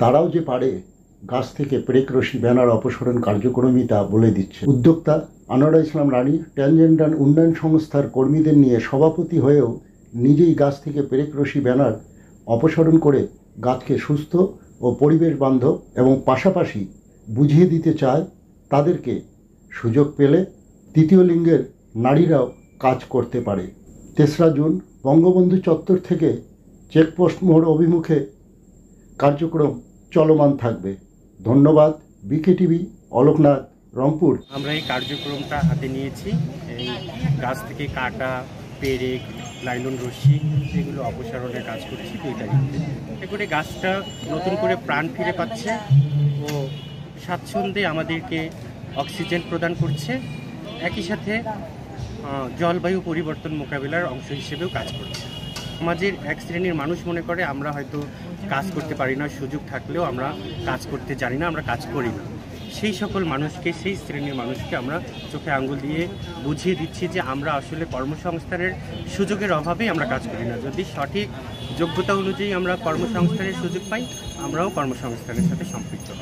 তারাও যে পারে গাছ থেকে পেরেক রশি ব্যানার অপসারণ কার্যক্রমই তা বলে দিচ্ছে। উদ্যোক্তা আনোয়ারা ইসলাম রানী ট্যানজেন্টাল উন্নয়ন সংস্থার কর্মীদের নিয়ে সভাপতি হয়েও নিজেই গাছ থেকে পেরেক রশি ব্যানার অপসারণ করে গাছকে সুস্থ ও পরিবেশ বান্ধব এবং পাশাপাশি বুঝিয়ে দিতে চায় তাদেরকে সুযোগ পেলে তৃতীয় লিঙ্গের নারীরাও কাজ করতে পারে। ৩রা জুন বঙ্গবন্ধু চত্বর থেকে চেকপোস্ট মোড় অভিমুখে কার্যক্রম চলমান থাকবে। ধন্যবাদ। বিকেটিভি, অলোকনাথ, রংপুর। আমরা এই কার্যক্রমটা হাতে নিয়েছি। এই গাছ থেকে কাটা, পেরেক, লাইলন রশ্মি এগুলো অপসারণের কাজ করছি 2 তারিখে। এতে করে গাছটা নতুন করে প্রাণ ফিরে পাচ্ছে ও স্বাচ্ছন্দ্যে আমাদেরকে অক্সিজেন প্রদান করছে, একই সাথে জলবায়ু পরিবর্তন মোকাবিলার অংশ হিসেবেও কাজ করছে। সমাজের এক শ্রেণীর মানুষ মনে করে আমরা হয়তো কাজ করতে পারি না, সুযোগ থাকলেও আমরা কাজ করতে জানি না, আমরা কাজ করি না। সেই সকল মানুষকে, সেই শ্রেণীর মানুষকে আমরা চোখে আঙ্গুল দিয়ে বুঝিয়ে দিচ্ছি যে আমরা আসলে কর্মসংস্থানের সুযোগের অভাবেই আমরা কাজ করি না। যদি সঠিক যোগ্যতা অনুযায়ী আমরা কর্মসংস্থানের সুযোগ পাই, আমরাও কর্মসংস্থানের সাথে সম্পৃক্ত হব।